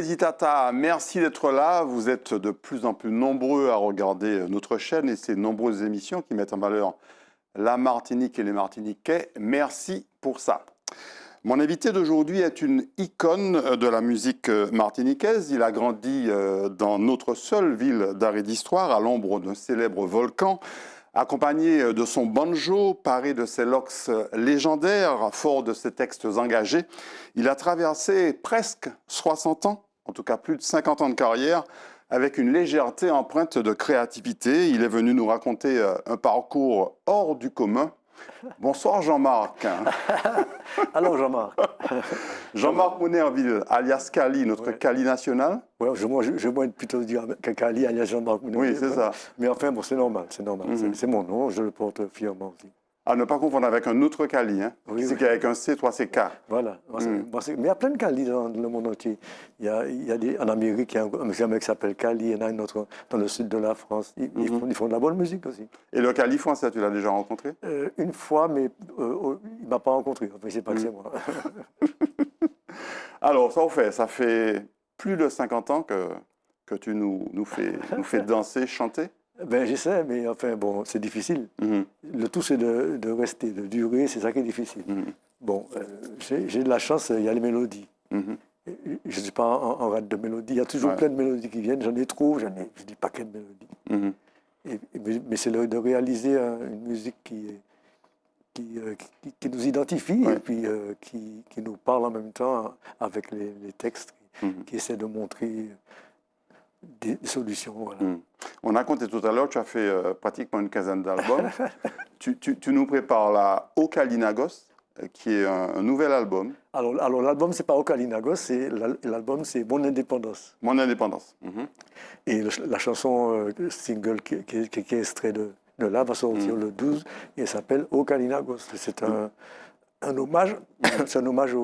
les Itata, merci d'être là. Vous êtes de plus en plus nombreux à regarder notre chaîne et ces nombreuses émissions qui mettent en valeur la Martinique et les Martiniquais. Merci pour ça. Mon invité d'aujourd'hui est une icône de la musique martiniquaise. Il a grandi dans notre seule ville d'art et d'histoire, à l'ombre d'un célèbre volcan, accompagné de son banjo, paré de ses locks légendaires, fort de ses textes engagés. Il a traversé presque 60 ans, en tout cas plus de 50 ans de carrière, avec une légèreté empreinte de créativité. Il est venu nous raconter un parcours hors du commun. Bonsoir Jean-Marc. Alors Jean-Marc. Jean-Marc Mounerville, alias Kali, notre Kali national. Ouais, je vais plutôt dire Kali, alias Jean-Marc Mounerville. Oui, c'est ça. Mais enfin, bon, c'est normal, c'est normal. C'est mon nom, je le porte fièrement aussi. À ne pas confondre avec un autre Kali, hein. Oui, C'est qu'avec un C, toi c'est K. Voilà. Mais il y a plein de Kali dans le monde entier. En Amérique, il y a un mec qui s'appelle Kali, il y en a un autre dans le sud de la France. Ils font de la bonne musique aussi. Et le Kali français, tu l'as déjà rencontré? Une fois, mais il ne m'a pas rencontré. Enfin, c'est pas que c'est moi. Alors, ça fait plus de 50 ans que tu nous fais danser, chanter. Ben, j'essaie, mais enfin, bon, c'est difficile. Le tout, c'est de rester, de durer, c'est ça qui est difficile. Bon, j'ai de la chance, il y a les mélodies. Je ne suis pas en rate de mélodies. Il y a toujours plein de mélodies qui viennent. J'en ai trop, j'ai des paquets de mélodies. Mais c'est de réaliser une musique qui nous identifie et puis qui nous parle en même temps avec les textes qui essaient de montrer des solutions. Voilà. On a compté tout à l'heure, tu as fait pratiquement une quinzaine d'albums. tu nous prépares la Ocalinagos, qui est un nouvel album. Alors l'album, c'est pas Ocalinagos, l'album, c'est Mon Indépendance. Mon Indépendance. Et la chanson single qui est extrait de là va sortir le 12 et elle s'appelle Ocalinagos. C'est un hommage, c'est un hommage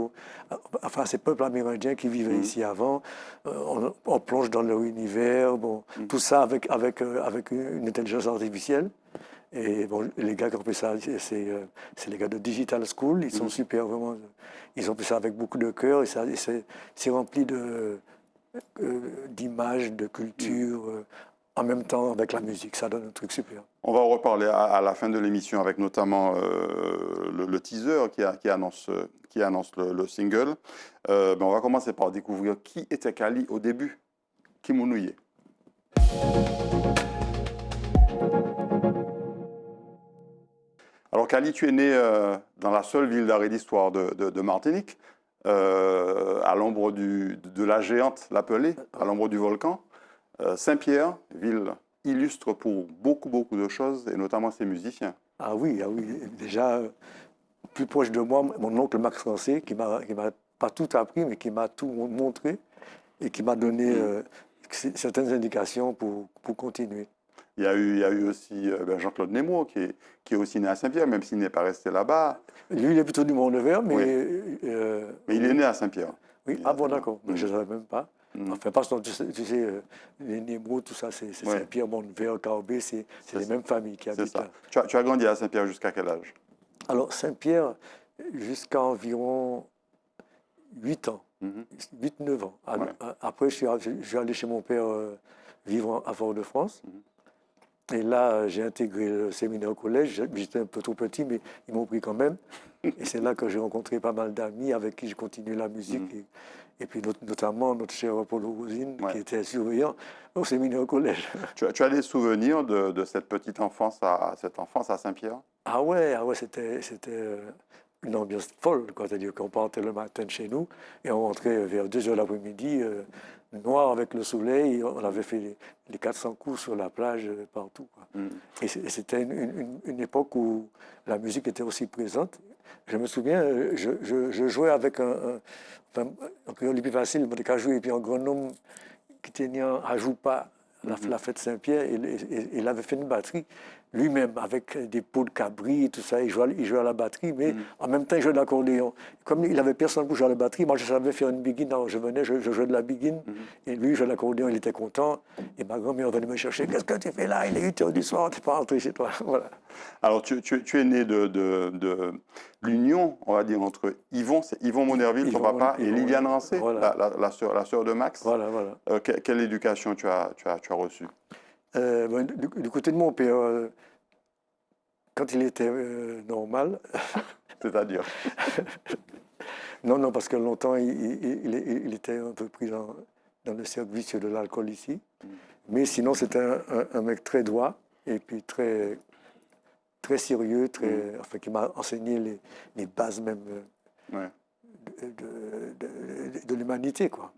à ces peuples amérindiens qui vivaient ici avant. On plonge dans leur univers, bon, tout ça avec une intelligence artificielle. Et bon, les gars qui ont fait ça, c'est les gars de Digital School. Ils sont super, vraiment. Ils ont fait ça avec beaucoup de cœur et c'est rempli d'images, de culture. En même temps avec la musique, ça donne un truc super. On va en reparler à la fin de l'émission avec notamment le teaser qui annonce le single. Mais on va commencer par découvrir qui était Kali au début, qui mounouillait. Alors Kali, tu es né dans la seule ville d'art et d'histoire de Martinique, à l'ombre de la géante, l'Apelée, à l'ombre du volcan. Saint-Pierre, ville illustre pour beaucoup de choses, et notamment ses musiciens. Ah oui. Déjà, plus proche de moi, mon oncle Max Rancé, qui m'a pas tout appris, mais qui m'a tout montré, et qui m'a donné certaines indications pour continuer. Il y a eu aussi Jean-Claude Nemo, qui est aussi né à Saint-Pierre, même s'il n'est pas resté là-bas. Lui, il est plutôt du Mont-Nevers, mais... Mais il est né à Saint-Pierre. Oui, bon, d'accord, je ne savais même pas. Enfin, parce que tu sais les Nemo, tout ça, c'est Saint-Pierre, Mont-Nevers, Carbet, c'est les mêmes familles qui habitent là. Tu as grandi à Saint-Pierre jusqu'à quel âge? Alors, Saint-Pierre, jusqu'à environ 8 ans, 8-9 ans. Après, je suis allé chez mon père vivre à Fort-de-France. Et là, j'ai intégré le séminaire au collège. J'étais un peu trop petit, mais ils m'ont pris quand même. Et c'est là que j'ai rencontré pas mal d'amis avec qui j'ai continué la musique. Et puis notamment notre cher Paulo Rosine, qui était surveillant au séminaire au collège. Tu as des souvenirs de cette petite enfance à Saint-Pierre? Ah ouais, c'était une ambiance folle. C'est-à-dire qu'on partait le matin de chez nous et on rentrait vers 2 heures l'après-midi, noir avec le soleil. On avait fait les 400 coups sur la plage partout. Et c'était une époque où la musique était aussi présente. Je me souviens, je jouais avec un créole plus facile, mais quand je jouais, et puis un grand homme qui tenait à Joupa, la fête Saint-Pierre, et il avait fait une batterie lui-même avec des pots de cabri et tout ça. Il jouait à la batterie, mais en même temps, il jouait de l'accordéon. Comme il n'avait personne pour jouer à la batterie, moi, je savais faire une biguine. Alors, je venais, je jouais de la biguine, et lui, il jouait de l'accordéon, il était content. Et ma grand-mère venait me chercher. Qu'est-ce que tu fais là? Il est 8 h du soir, tu n'es pas rentré chez toi. Voilà. Alors, tu es né de l'union, on va dire, entre Yvon Monerville, ton papa, et Liliane Rancé, voilà. la sœur de Max. Voilà, voilà. Quelle éducation tu as reçue? Du côté de mon père, quand il était normal. C'est-à-dire? Non, parce que longtemps, il était un peu pris dans le cercle vicieux de l'alcool ici. Mais sinon, c'était un mec très droit et puis très, très sérieux, enfin, qui m'a enseigné les bases même de l'humanité, quoi.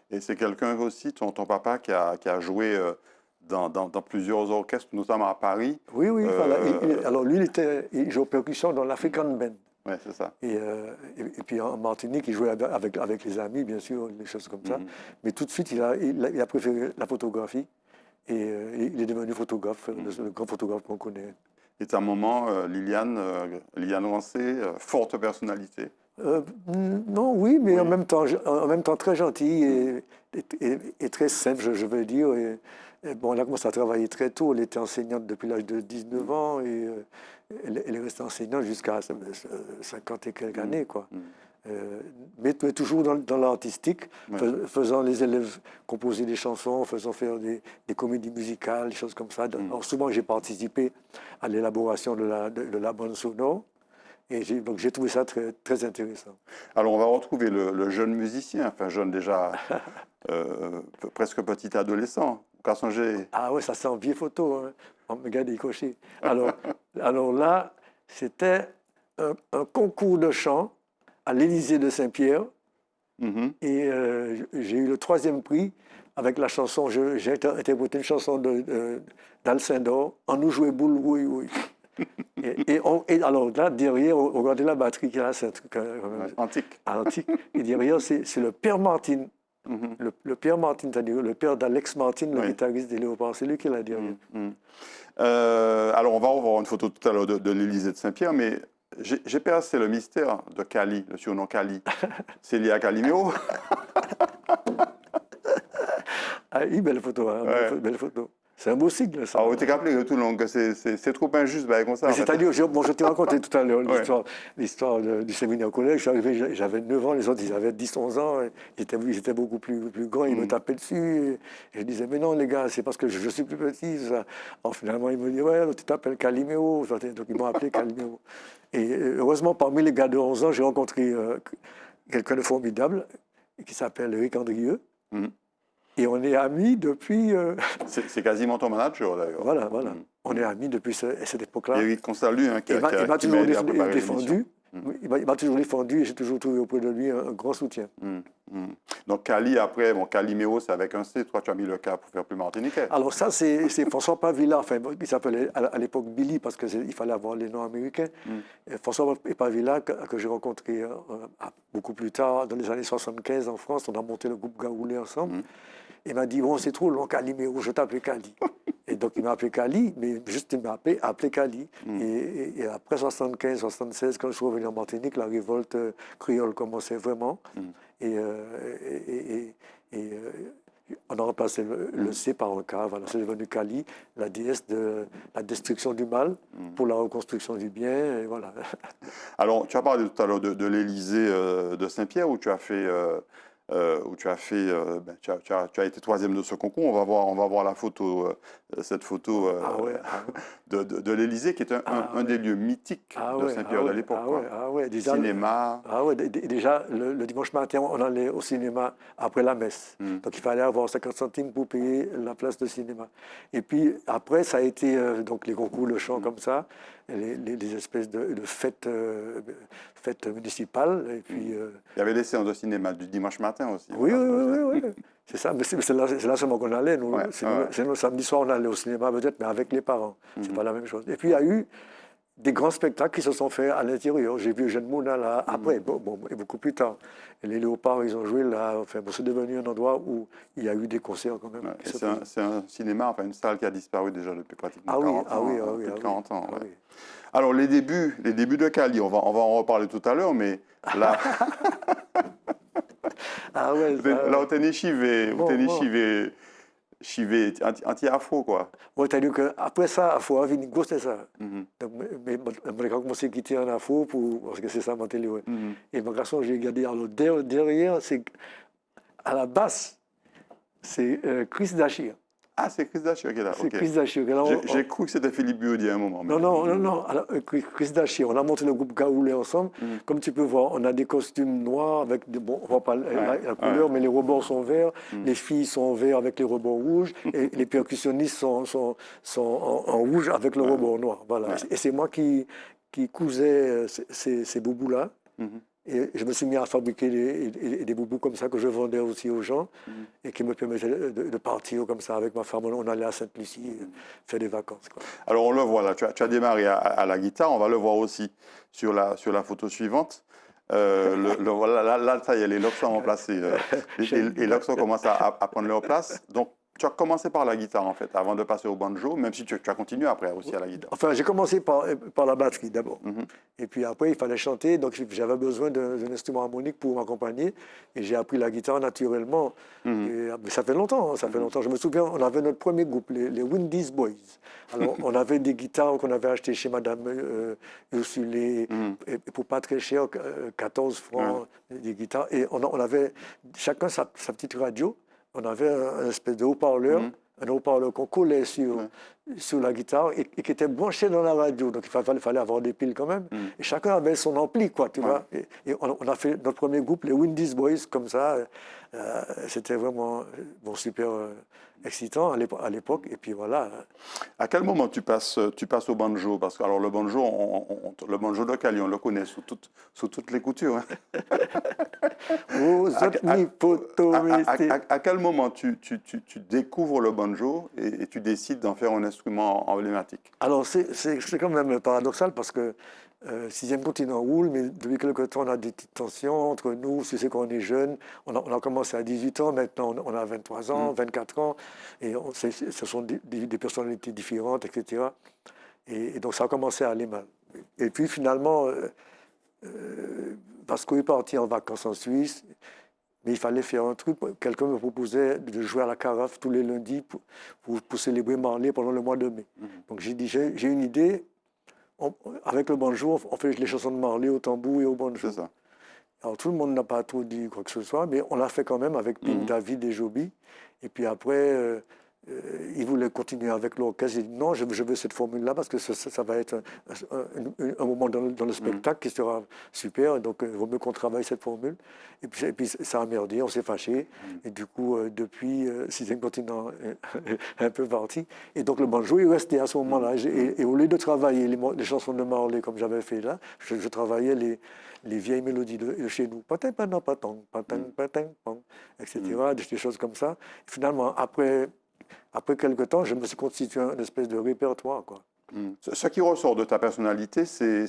Et c'est quelqu'un aussi, ton papa, qui a joué dans plusieurs orchestres, notamment à Paris. Oui, voilà. Alors lui, il jouait aux percussions dans l'African Band. Oui, c'est ça. Et puis en Martinique, il jouait avec les amis, bien sûr, des choses comme ça. Mais tout de suite, il a préféré la photographie. Et il est devenu photographe, le grand photographe qu'on connaît. Et ta maman, Liliane Rancé, forte personnalité. Non, oui, mais en même temps très gentille et très simple, je veux dire. Bon, elle a commencé à travailler très tôt. Elle était enseignante depuis l'âge de 19 ans et elle est restée enseignante jusqu'à 50 et quelques années, quoi. Mais toujours dans l'artistique, faisant les élèves composer des chansons, faisant faire des comédies musicales, des choses comme ça. Alors souvent, j'ai participé à l'élaboration de la bande sonore. Et donc j'ai trouvé ça très, très intéressant. Alors on va retrouver le jeune musicien, enfin jeune déjà, presque petit adolescent, Cassanger. Ah ouais, ça c'est en vieille photo, hein. On me regarde cocher. Alors là, c'était un concours de chant à l'Élysée de Saint-Pierre. Et j'ai eu le 3e prix avec la chanson, j'ai interprété une chanson d'Alcindor, « On nous jouait boule, oui, oui ». Et alors là, derrière, on regardait la batterie qui est là, c'est un truc antique. Antique. Et derrière, c'est le père Martin. Le père Martin, c'est-à-dire le père d'Alex Martin, le guitariste des Léopards. C'est lui qui l'a derrière. Alors, on va revoir une photo tout à l'heure de l'Élysée de Saint-Pierre, mais j'ai percé le mystère de Cali, le surnom Cali. C'est lié à Calimero. Ah oui, belle photo, hein, belle photo. C'est un beau sigle, ça. Ah, tu t'es rappelé tout le long que c'est trop injuste, comme ça. C'est-à-dire, je t'ai raconté tout à l'heure l'histoire du séminaire au collège. Je suis arrivé, j'avais 9 ans, les autres, ils avaient 10-11 ans. Ils étaient beaucoup plus grands, ils me tapaient dessus. Et je disais, mais non, les gars, c'est parce que je suis plus petit. Ça. Alors finalement, ils me disaient, ouais, tu t'appelles Calimero. Donc ils m'ont appelé Calimero. Et heureusement, parmi les gars de 11 ans, j'ai rencontré quelqu'un de formidable qui s'appelle Eric Andrieux. Et on est amis depuis... C'est quasiment ton manager, d'ailleurs. Voilà. On est amis depuis cette époque-là. Eric Constalu, qui m'a toujours défendu. Mm. Il m'a toujours défendu et j'ai toujours trouvé auprès de lui un grand soutien. Donc Cali, après, bon, Calimero, c'est avec un C. Toi, tu as mis le K pour faire plus martiniquais. Alors ça, c'est François Pavilla. Enfin, il s'appelait à l'époque Billy parce qu'il fallait avoir les noms américains. François Pavilla, que j'ai rencontré beaucoup plus tard, dans les années 75 en France. On a monté le groupe Gaoulé ensemble. Il m'a dit, bon, c'est trop long, Calimero, je t'appelle Cali. Et donc, il m'a appelé Cali, mais juste, il m'a appelé Cali. Et après 75, 76, quand je suis revenu en Martinique, la révolte créole commençait vraiment. Et on a remplacé le C par un K. Voilà, c'est devenu Kali, la déesse de la destruction du mal pour la reconstruction du bien. Et voilà. Alors, tu as parlé tout à l'heure de l'Élysée de Saint-Pierre, où tu as fait... tu as été 3e de ce concours. On va voir la photo, cette photo de l'Élysée, qui est un des lieux mythiques de Saint-Pierre de l'époque. Cinéma. Déjà, le dimanche matin, on allait au cinéma après la messe. Donc, il fallait avoir 50 centimes pour payer la place de cinéma. Et puis, après, ça a été donc les concours, le chant comme ça, les espèces de fêtes municipales. Et puis, il y avait des séances de cinéma du dimanche matin aussi. Oui. C'est ça, mais c'est là seulement qu'on allait. C'est le samedi soir, on allait au cinéma peut-être, mais avec les parents. C'est pas la même chose. Et puis il y a eu des grands spectacles qui se sont faits à l'intérieur. J'ai vu Eugène Mouna là, après, et beaucoup plus tard. Et les Léopards, ils ont joué là. Enfin, c'est devenu un endroit où il y a eu des concerts quand même. Ouais, c'est un cinéma, enfin une salle qui a disparu déjà depuis pratiquement 40 ans. Plus de 40 ans. Ouais. Alors, les débuts de Kali, on va en reparler tout à l'heure, mais là. Là, au tennis chivé, chivé anti-afro, quoi. Oui, c'est-à-dire qu'après ça, il faut avoir une grosse, c'est ça. Donc, mais j'ai commencé à quitter un afro parce que c'est ça, mon télé. Et mon garçon, j'ai regardé, alors derrière, c'est à la basse, c'est Chris Dachir. Ah, c'est Chris Dachir qui est là. C'est Chris Dachir. J'ai cru que c'était Philippe Biaudier à un moment. Non. Alors, Chris Dachir, on a monté le groupe Gaoulé ensemble. Comme tu peux voir, on a des costumes noirs avec, on voit pas la couleur, mais les rebords sont verts. Les filles sont verts avec les rebords rouges. Et les percussionnistes sont en rouge avec le rebord noir. Voilà. Et c'est moi qui cousais ces boubous-là. Et je me suis mis à fabriquer des boubous comme ça que je vendais aussi aux gens et qui me permettaient de partir comme ça avec ma femme. On allait à Sainte-Lucie faire des vacances, quoi. Alors on le voit là, tu as démarré à la guitare, on va le voir aussi sur la photo suivante. Voilà, là, ça y est, les locks sont remplacés. Les locks commencent à prendre leur place. Donc, tu as commencé par la guitare, en fait, avant de passer au banjo, même si tu as continué après aussi à la guitare. Enfin, j'ai commencé par la batterie d'abord. Et puis après, il fallait chanter, donc j'avais besoin d'un instrument harmonique pour m'accompagner. Et j'ai appris la guitare naturellement. Mais ça fait longtemps, ça fait longtemps. Je me souviens, on avait notre premier groupe, les Windies Boys. Alors, on avait des guitares qu'on avait achetées chez Madame Ursulé, et pour pas très cher, 14 francs, des guitares. Et on avait chacun sa petite radio. On avait un espèce de haut-parleur, un haut-parleur qu'on collait sur la guitare et qui était branché dans la radio. Donc il fallait avoir des piles quand même. Et chacun avait son ampli, quoi, tu vois. Et on a fait notre premier groupe, les Windies Boys, comme ça. C'était vraiment super excitant à l'époque. Et puis voilà. À quel moment tu passes au banjo? Parce que alors, le banjo de Kali, on le connaît sous toutes les coutures. Hein. À quel moment tu découvres le banjo et tu décides d'en faire un instrument emblématique? Alors, c'est quand même paradoxal parce que Sixième Continent roule, mais depuis quelque temps, on a des petites tensions entre nous. C'est qu'on est jeune. On a commencé à 18 ans, maintenant on a 23 ans, 24 ans. Et ce sont des personnalités différentes, etc. Et donc, ça a commencé à aller mal. Et puis, finalement, Vasco est parti en vacances en Suisse. Mais il fallait faire un truc. Quelqu'un me proposait de jouer à la carafe tous les lundis pour célébrer Marley pendant le mois de mai. Donc j'ai dit, j'ai une idée. Avec le banjo, on fait les chansons de Marley au tambour et au banjo. C'est ça. Alors tout le monde n'a pas trop dit quoi que ce soit, mais on l'a fait quand même avec Pink David et Joby. Et puis après, il voulait continuer avec l'orchestre. J'ai dit non, je veux cette formule-là parce que ça va être un moment dans le spectacle qui sera super. Donc, il vaut mieux qu'on travaille cette formule. Et puis ça a merdé, on s'est fâché. Et du coup, depuis, Sixième Continent est un peu parti. Et donc, le banjo est resté à ce moment-là. Et au lieu de travailler les chansons de Marley comme j'avais fait là, je travaillais les vieilles mélodies de chez nous. Etc. Des choses comme ça. Et finalement, après quelque temps, je me suis constitué une espèce de répertoire, quoi. Ce qui ressort de ta personnalité, c'est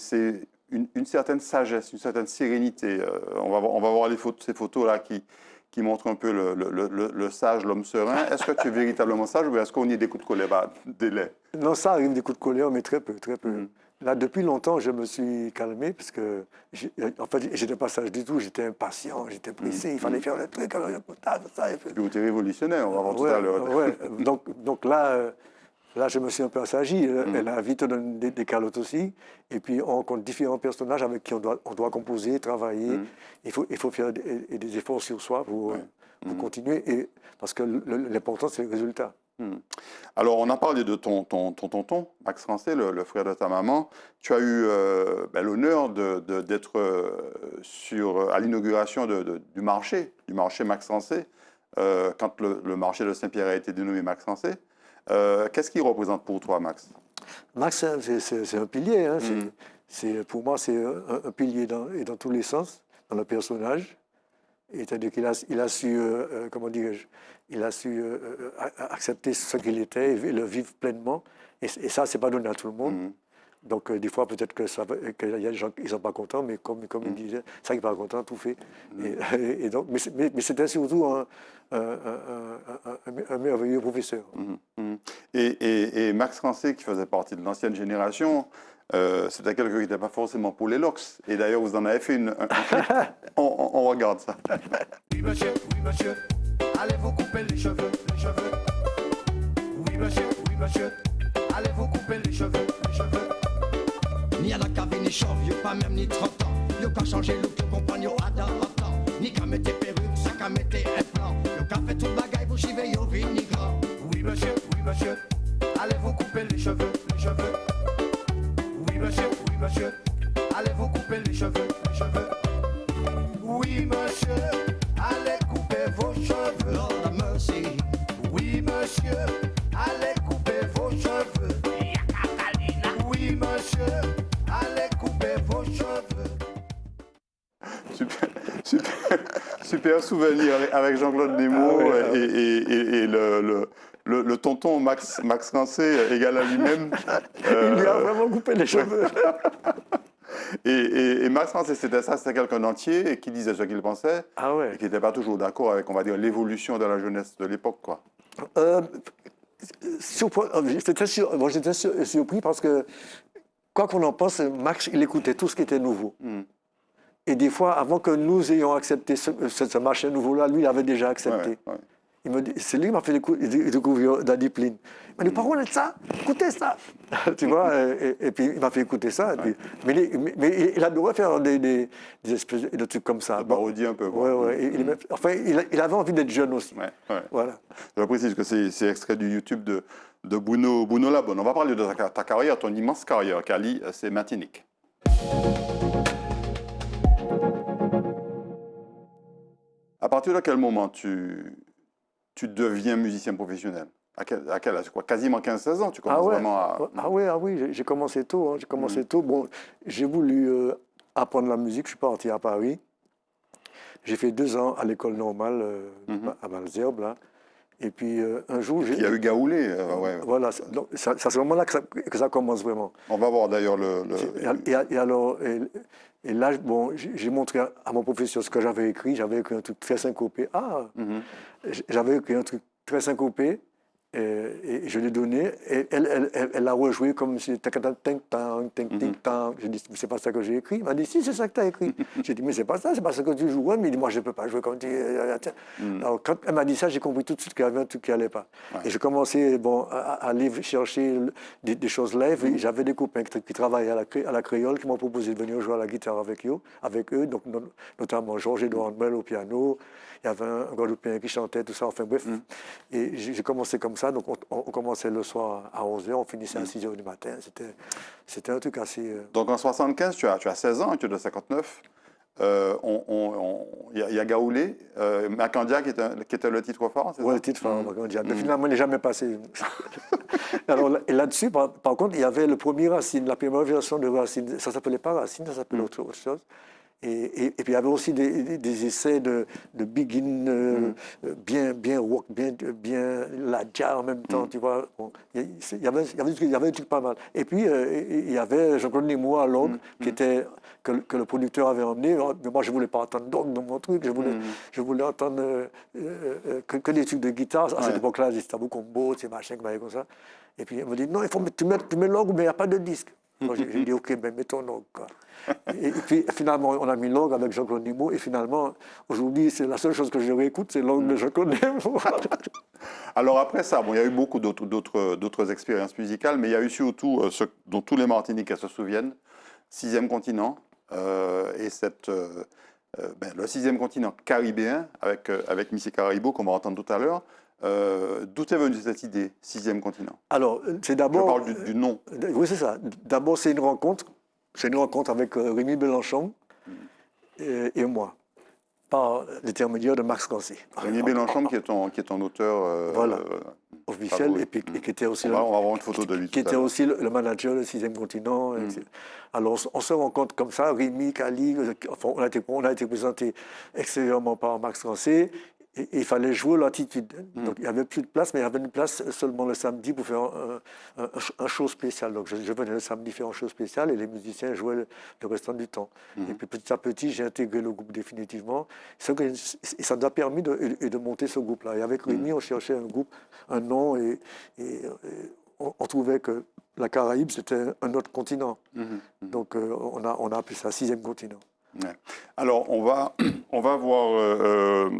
une certaine sagesse, une certaine sérénité. On va voir ces photos-là qui montrent un peu le sage, l'homme serein. Est-ce que tu es véritablement sage ou est-ce qu'on y a des coups de colère, Non, ça arrive des coups de colère, mais très peu, très peu. Là, depuis longtemps, je me suis calmé parce que, en fait, j'étais pas sage du tout. J'étais impatient, j'étais pressé. Il fallait faire le truc. Et puis, vous êtes révolutionnaire, on va voir tout à l'heure. Ouais. Donc là, je me suis un peu assagi. Elle a vite donné des calottes aussi. Et puis, on rencontre différents personnages avec qui on doit composer, travailler. Il faut faire des efforts sur soi pour continuer. Parce que l'important, c'est le résultat. Alors, on a parlé de ton tonton, Max Rancé, le frère de ta maman. Tu as eu l'honneur d'être à l'inauguration du marché Max Rancé, quand le marché de Saint-Pierre a été dénommé Max Rancé. Qu'est-ce qu'il représente pour toi, Max? Max, c'est un pilier. Hein. Pour moi, c'est un pilier dans tous les sens, dans le personnage. C'est-à-dire qu'il a su, comment dirais-je, il a su accepter ce qu'il était et le vivre pleinement. Et ça, c'est pas donné à tout le monde. Donc, des fois, peut-être qu'il y a des gens qui ne sont pas contents, mais comme il disait, c'est vrai qu'il n'est pas content, tout fait. Et donc, mais c'était surtout un merveilleux professeur. Et Max Rancé, qui faisait partie de l'ancienne génération, c'était quelqu'un qui n'était pas forcément pour les locks. Et d'ailleurs, vous en avez fait un clip. On regarde ça. Oui, monsieur, allez vous couper les cheveux, les cheveux. Oui, monsieur, allez vous couper les cheveux, les cheveux. Ni à la cabine, ni chauve, y'a pas même ni 30 ans. Y'a qu'à changer le look, y'a comprendre, y'a adaptant. Ni qu'à mettre perruque, ça qu'à mettre implant. Y'a qu'à faire tout le bagaille pour chiver, y'a vini grand. Oui, monsieur, allez vous couper les cheveux, les cheveux. Oui, monsieur, allez vous couper les cheveux, les cheveux. Oui, monsieur, allez couper vos cheveux. Lord have mercy. Oui, monsieur, allez couper vos cheveux. Oui, monsieur, allez couper vos cheveux. Super souvenir avec Jean-Claude Nemo et le tonton Max Rancé, égal à lui-même. Il lui a vraiment coupé les cheveux. Et Max Rancé, c'était quelqu'un d'entier et qui disait ce qu'il pensait et qui n'était pas toujours d'accord avec, on va dire, l'évolution de la jeunesse de l'époque, quoi. J'étais surpris parce que, quoi qu'on en pense, Max, il écoutait tout ce qui était nouveau. Et des fois, avant que nous ayons accepté ce machin nouveau-là, lui, il avait déjà accepté. C'est lui qui m'a fait découvrir Daddy Pline. Il m'a dit, par contre, ça, écoutez ça. Tu vois, et puis il m'a fait écouter ça. Puis, mais il adorait faire des espèces de trucs comme ça. De parodie un peu. Enfin, il avait envie d'être jeune aussi. Voilà. Je précise que c'est extrait du YouTube de Bruno Labonne. On va parler de ta carrière, ton immense carrière. Cali, c'est Martinique. À partir de quel moment tu deviens musicien professionnel? À quel âge, quoi? Quasiment 15-16 ans, tu commences vraiment à... Ah oui, j'ai commencé tôt. J'ai commencé tôt. Bon, j'ai voulu apprendre la musique. Je suis parti à Paris. J'ai fait 2 ans à l'école normale à Malzerbe, là. Et puis un jour... Il y a eu Gaoulé. Voilà, c'est à ce moment-là que ça commence vraiment. On va voir d'ailleurs Et là, bon, j'ai montré à mon professeur ce que j'avais écrit. J'avais écrit un truc très syncopé. J'avais écrit un truc très syncopé et je l'ai donné. Et elle l'a rejoué comme si c'était ting-tang. J'ai dit, mais c'est pas ça que j'ai écrit. Il m'a dit, si, c'est ça que tu as écrit. J'ai dit, mais c'est pas ça que tu joues. Ouais, mais il dit, moi, je ne peux pas jouer comme tu. Alors, quand elle m'a dit ça, j'ai compris tout de suite qu'il y avait un truc qui n'allait pas. Et j'ai commencé à aller chercher des choses live. Et j'avais des copains qui travaillaient à la créole qui m'ont proposé de venir jouer à la guitare avec eux, donc, notamment Georges-Édouard Handel au piano. Il y avait un Guadeloupéen qui chantait, tout ça, enfin bref. Et j'ai commencé comme ça, donc on commençait le soir à 11h, on finissait à 6h du matin. C'était un truc assez... Donc en 75, tu as 16 ans, tu es de 59. Il y a Gaoulé, Macandia qui était le titre phare, c'est ça? Oui, le titre phare, Macandia. Mais finalement, il n'est jamais passé. Alors, et là-dessus, par contre, il y avait le premier Racine, la première version de Racine. Ça ne s'appelait pas Racine, ça s'appelait autre chose. Et puis il y avait aussi des essais de begin bien rock, bien la jazz en même temps, tu vois. Bon, il y avait des trucs pas mal. Et puis il y avait Jean-Claude Nemo à l'orgue, que le producteur avait emmené. Mais moi je voulais pas entendre d'orgue dans mon truc, je voulais entendre que des trucs de guitare. À cette époque-là, des tabou combo, ces machins comme ça. Et puis il me dit non, il faut tu mets l'orgue, mais il n'y a pas de disque. J'ai dit ok, ben mets ton orgue, quoi. Et puis finalement, on a mis l'orgue avec Jean-Claude Nemo. Et finalement, aujourd'hui, c'est la seule chose que je réécoute, c'est l'orgue de Jean-Claude Nemo. Alors après ça, bon, il y a eu beaucoup d'autres expériences musicales, mais il y a eu surtout ce dont tous les Martiniquais se souviennent, 6e continent, et le 6e continent caribéen, avec Missy Caraibo, qu'on va entendre tout à l'heure. D'où est venue cette idée, 6e continent? Alors, c'est d'abord... Je parle du nom. Oui, c'est ça. D'abord, c'est une rencontre. C'est une rencontre avec Rémi Bélenchon et moi, par l'intermédiaire de Max Rancé. Rémi Bélenchon, qui est ton auteur officiel, et qui était aussi... On va avoir une photo de lui. Qui était aussi le manager du 6e continent. Alors, on se rencontre comme ça, Rémi, Cali, on a été présenté extérieurement par Max Rancé. Et il fallait jouer l'attitude. Donc il n'y avait plus de place, mais il y avait une place seulement le samedi pour faire un show spécial. Donc je venais le samedi faire un show spécial et les musiciens jouaient le restant du temps. Et puis petit à petit, j'ai intégré le groupe définitivement. Et ça nous a permis de monter ce groupe-là. Et avec Rémi, on cherchait un groupe, un nom, et on trouvait que la Caraïbe, c'était un autre continent. Donc on a appelé ça 6e continent. Ouais. Alors, on va voir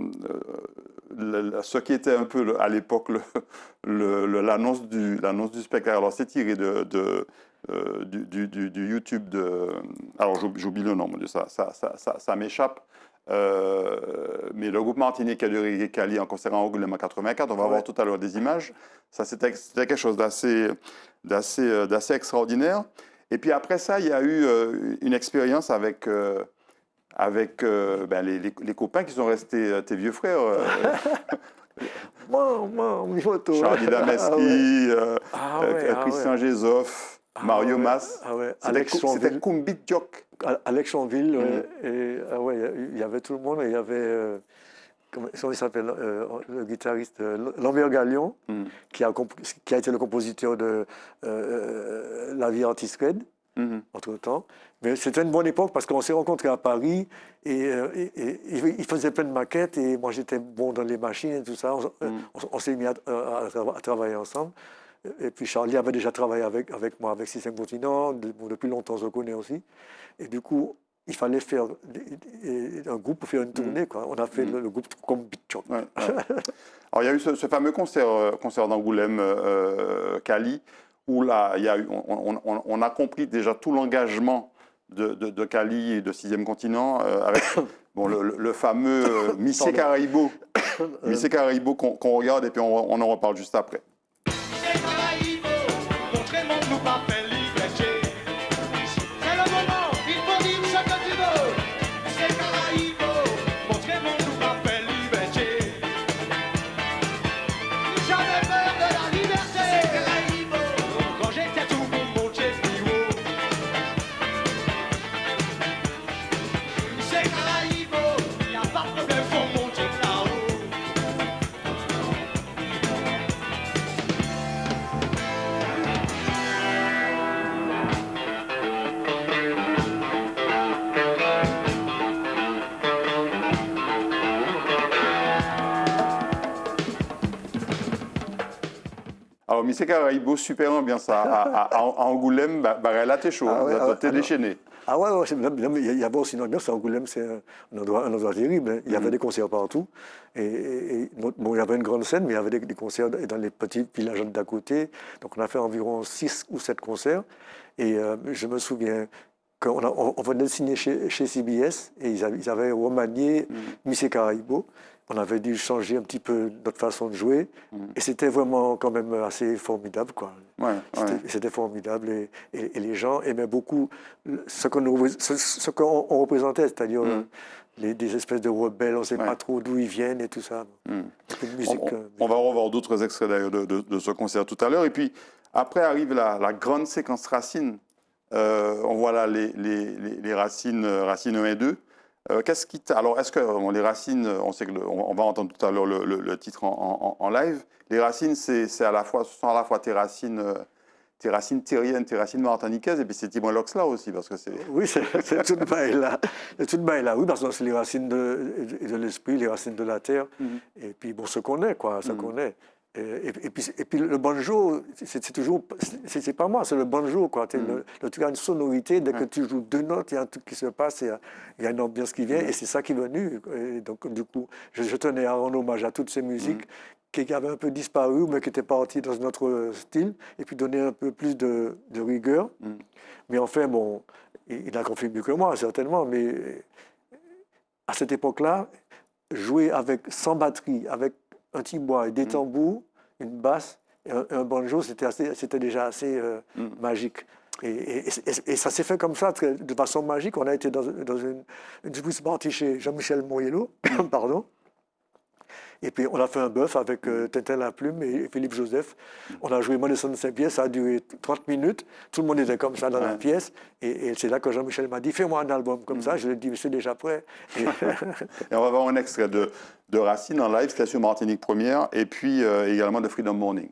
ce qui était un peu à l'époque l'annonce du spectacle. Alors, c'est tiré du YouTube de... Alors, j'oublie le nom, ça m'échappe. Mais le groupe martiniquais de Reggae Cali en concert en Angoulême en 84, on va voir tout à l'heure des images. Ça, c'était quelque chose d'assez extraordinaire. Et puis après ça, il y a eu une expérience avec les copains qui sont restés tes vieux frères. Charlie Dameski, Christian Gézoff, Mario Mas. C'était Kumbi Diok. Alex Chonville, il y avait tout le monde. Il y avait, comment il s'appelle, le guitariste Lambert Gallion, qui a été le compositeur de La vie anti-scred. Entre-temps. Mais c'était une bonne époque parce qu'on s'est rencontrés à Paris et il faisait plein de maquettes et moi j'étais bon dans les machines et tout ça. On s'est mis à travailler ensemble. Et puis Charlie avait déjà travaillé avec moi, avec 6e continent. Depuis longtemps, je le connais aussi. Et du coup, il fallait faire un groupe pour faire une tournée. Quoi. On a fait le groupe comme Bitchon. Ouais. Alors il y a eu ce fameux concert d'Angoulême, Cali, où là, on a compris déjà tout l'engagement de Cali et de 6e continent avec le fameux Missé Caraïbo. Missé Caraïbo qu'on regarde et puis on en reparle juste après. Alors, Missé Caraïbo, super ambiance à Angoulême, là, t'es chaud, t'es déchaîné. Ah ouais, il y avait aussi une ambiance à Angoulême, c'est un endroit terrible. Il y avait des concerts partout. Il y avait une grande scène, mais il y avait des concerts dans les petits villages d'à côté. Donc on a fait environ 6 ou 7 concerts. Et je me souviens qu'on venait de signer chez CBS et ils avaient remanié Missé Caraïbo. On avait dû changer un petit peu notre façon de jouer. Et c'était vraiment quand même assez formidable, quoi. C'était formidable. Et les gens aimaient beaucoup ce qu'on représentait, c'est-à-dire des espèces de rebelles, on ne sait pas trop d'où ils viennent et tout ça. Musique, on va revoir d'autres extraits d'ailleurs de ce concert tout à l'heure. Et puis après arrive la grande séquence Racine. On voit là les Racines 1 et 2. Qu'est-ce qui alors, est-ce que les Racines, on sait on va entendre tout à l'heure le titre en live. Les Racines, ce sont à la fois tes racines terriennes, tes racines martiniquaises, et puis c'est Timon Lox là aussi, parce que c'est... Oui, c'est tout le bail là. Oui, parce que c'est les racines de l'esprit, les racines de la terre. Et puis, bon, ce qu'on est, quoi, ce qu'on est. Et puis le banjo, c'est pas moi, c'est le banjo, quoi. Tu as une sonorité, dès que tu joues 2 notes, il y a un truc qui se passe, il y a une ambiance qui vient, et c'est ça qui est venu. Et donc, du coup, je tenais à rendre hommage à toutes ces musiques qui avaient un peu disparu, mais qui étaient parties dans un autre style, et puis donner un peu plus de rigueur. Mais enfin, bon, il a confirmé mieux que moi, certainement, mais à cette époque-là, jouer sans batterie, avec un tibois et des tambours, une basse et un banjo, c'était déjà assez magique. Et ça s'est fait comme ça, de façon magique. On a été dans une Swiss party chez Jean-Michel Moyello, pardon. Et puis, on a fait un bœuf avec Tintin la Plume et Philippe Joseph. On a joué Monesson de Saint-Pierre, ça a duré 30 minutes. Tout le monde était comme ça dans la pièce. Et c'est là que Jean-Michel m'a dit, fais-moi un album comme ça. Je lui ai dit, c'est déjà prêt. Et on va voir un extrait de Racine en live, c'était sur Martinique Première, et puis également de Freedom Morning.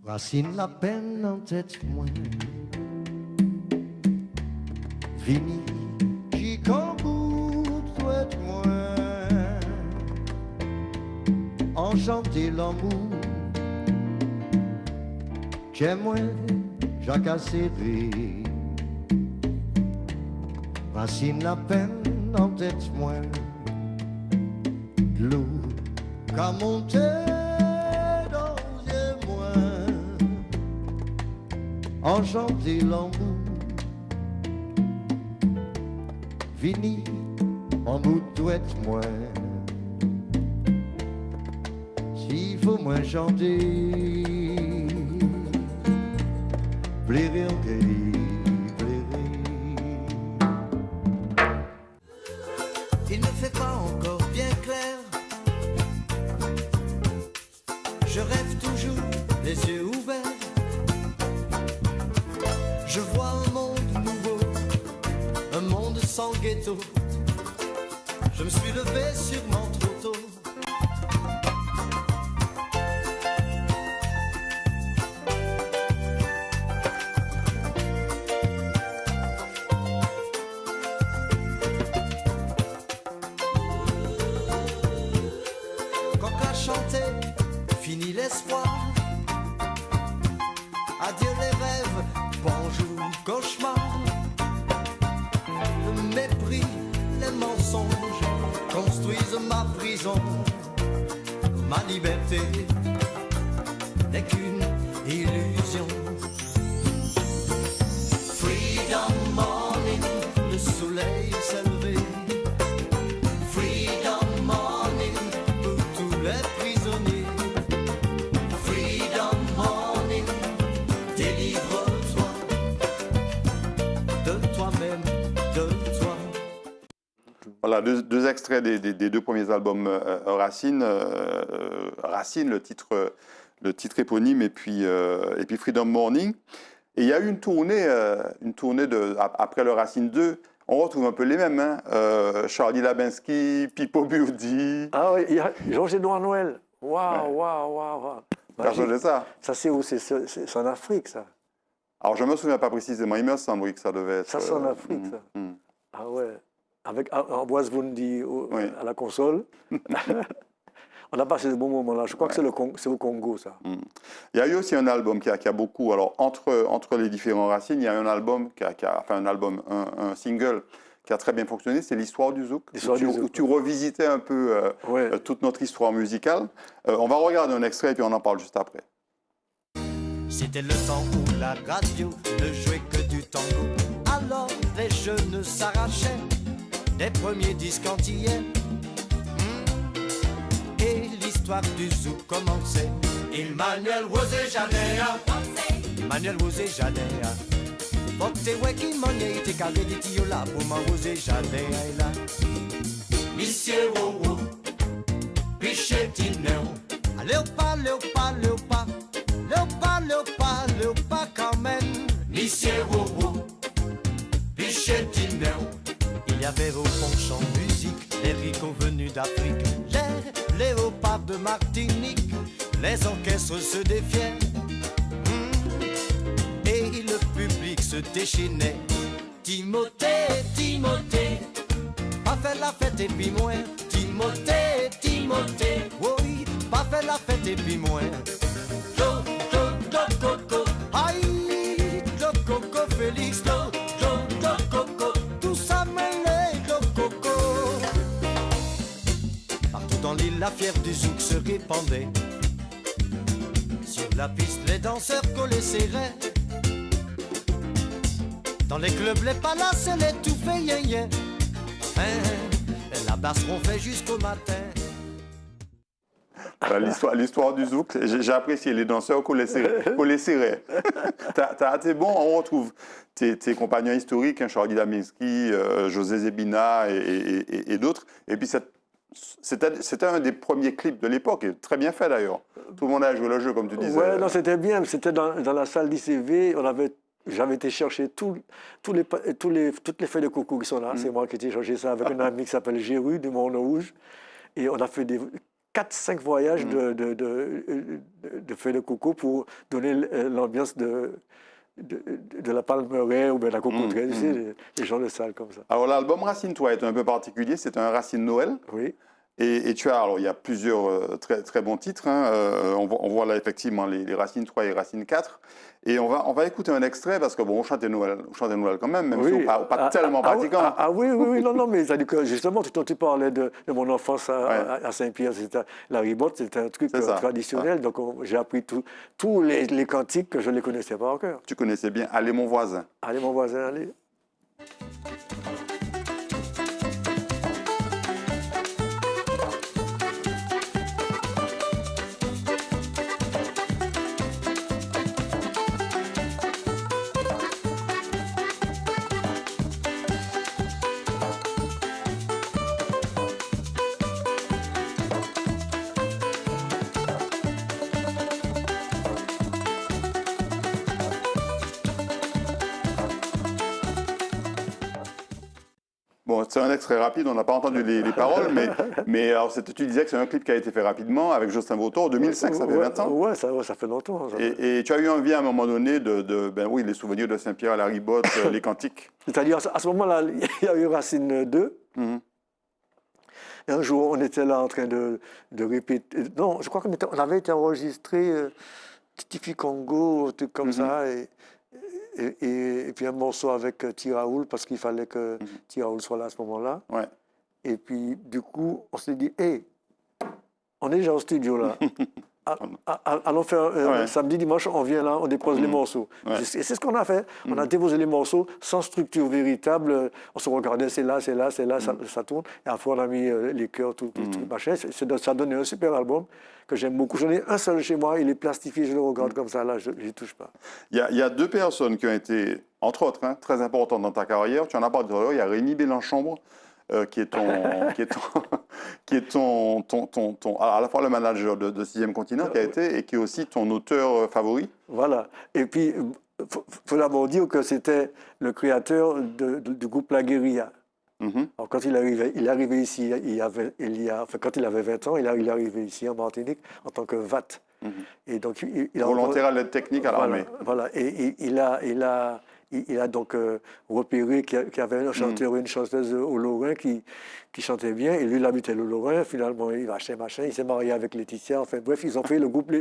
Racine la peine en tête moi Vini qui cambout souhaite moi Enchanté l'amour J'aime moi Jacques Acéré Racine la peine en tête moi L'eau qu'a monté Enchanté l'amour Vini en bout douette moi S'il faut moins chanter Plairer en plairer Il ne fait pas encore bien clair Je rêve toujours les yeux ouverts Je vois un monde nouveau, un monde sans ghetto. Je me suis levé sûrement trop tôt. Quand on a chanté, fini l'espoir. Adieu les rêves. Bonjour, cauchemar, le mépris, les mensonges construisent ma prison. Ma liberté n'est qu'une illusion. Freedom morning, le soleil s'est levé. Freedom morning, pour tous les prisonniers. Freedom morning, délivre toi-même, de toi. Voilà, deux extraits des deux premiers albums Racine. Racine, le titre éponyme, et puis Freedom Morning. Et il y a eu une tournée après le Racine 2. On retrouve un peu les mêmes, hein. Charlie Labinski, Pipo Biudi. Ah oui, il y a Georges-Édouard Noël. Waouh. T'as changé ça? Ça, c'est où? C'est en Afrique, ça. Alors, je ne me souviens pas précisément, il me semble que ça devait être... Ça, c'est en Afrique, ça. Ah ouais. Avec Ambroise Vundi à la console. On a passé de bons moments là. Je crois que c'est au Congo, ça. Il y a eu aussi un album qui a beaucoup... Alors, entre les différents Racines, il y a un album, un single qui a très bien fonctionné, c'est l'histoire du Zouk. Où tu revisitais un peu toute notre histoire musicale. On va regarder un extrait et puis on en parle juste après. C'était le temps où la radio ne jouait que du tango. Alors les jeunes s'arrachaient des premiers disques antillais. Et l'histoire du zouk commençait. Emmanuel Wosé Jadea, Emmanuel Wosé Jadea. Fokte weki monye ite kage di tiyo la pou man Wosé Jadea e la. Monsieur Wowo, piche tineo. Léopa, léopa, léopa. Léopa quand même. Monsieur Wowo, piche tineo. Il y avait au fond en musique les ricots venus d'Afrique, les léopards de Martinique, les orchestres se défiaient. Et le public se déchaînait. Timothée, Timothée, pas fait la fête et puis moins. Timothée, Timothée, oui, pas fait la fête et puis moins. Coco, aïe, Coco, Félix, Coco, tout ça mêlé, Coco. Partout dans l'île, la fièvre du zouk se répandait. Sur la piste, les danseurs collés serrés. Dans les clubs, les palaces, les tout fait yen. La tabasseront fait jusqu'au matin. Voilà, l'histoire du zouk, j'ai apprécié les danseurs qu'on les serrait. T'as été bon, on retrouve tes compagnons historiques, hein, Charlie Daminski, José Zebina et d'autres. Et puis c'était un des premiers clips de l'époque, et très bien fait d'ailleurs. Tout le monde a joué le jeu, comme tu disais. Ouais, non, c'était bien. C'était dans la salle d'ICV. J'avais été chercher toutes les feuilles de coco qui sont là. C'est moi qui ai été chercher ça avec un ami qui s'appelle Géru du Mont Rouge. Et on a fait 4-5 voyages de feuilles de coco pour donner l'ambiance de la palmeraie ou bien de la cocoterie, tu sais, les gens de salle comme ça. Alors l'album Racine Toi est un peu particulier, c'est un Racine Noël. Oui. Et alors il y a plusieurs très, très bons titres, hein. On voit là effectivement les Racines 3 et Racine 4. Et on va écouter un extrait parce que bon, on chante Noël quand même Oui. si pas tellement pratiquant. Oui, non, mais c'est-à-dire que justement, quand tu parlais de mon enfance à Saint-Pierre, la ribote, c'était un truc traditionnel. Donc j'ai appris tous les cantiques que je ne les connaissais pas encore. Tu connaissais bien Allez mon voisin. Allez mon voisin, allez. Bon, c'est un extrait rapide, on n'a pas entendu les paroles, mais alors, tu disais que c'est un clip qui a été fait rapidement avec Justin Vautour en 2005, ça fait 20 ans. Ouais, ça fait longtemps. Et tu as eu envie à un moment donné ben oui, les souvenirs de Saint-Pierre à la ribote, les cantiques. C'est-à-dire, à ce moment-là, il y a eu Racine 2. Et un jour, on était là en train de répéter. Non, je crois qu'on avait été enregistré Titifi Congo, un truc comme ça. Et puis un morceau avec Tiraoul, parce qu'il fallait que Tiraoul soit là à ce moment-là. Ouais. Et puis, du coup, on s'est dit, hé, on est déjà au studio là. Allons faire samedi, dimanche, on vient là, on dépose les morceaux. Ouais. Et c'est ce qu'on a fait. On a déposé les morceaux sans structure véritable. On se regardait, c'est là, ça tourne. Et après, on a mis les chœurs, tout machin. Ça a donné un super album que j'aime beaucoup. J'en ai un seul chez moi, il est plastifié, je le regarde comme ça, là, je n'y touche pas. Il y a deux personnes qui ont été, entre autres, très importantes dans ta carrière. Tu en as parlé tout à l'heure, il y a Rémi Bélanchambre, qui est à la fois le manager de Sixième Continent qui a été et qui est aussi ton auteur favori. Voilà. Et puis, faut d'abord dire que c'était le créateur du groupe La Guérilla. Alors, quand il est arrivé ici, quand il avait 20 ans, il est arrivé ici en Martinique en tant que VAT. Et donc, volontaire à l'aide technique à l'armée. Voilà. Et il a donc repéré qu'il y avait un chanteur ou une chanteuse au Lorrain qui chantait bien. Et lui, il habitait le Lorrain. Finalement, il achetait machin. Il s'est marié avec Laetitia. Enfin bref, ils ont fait le groupe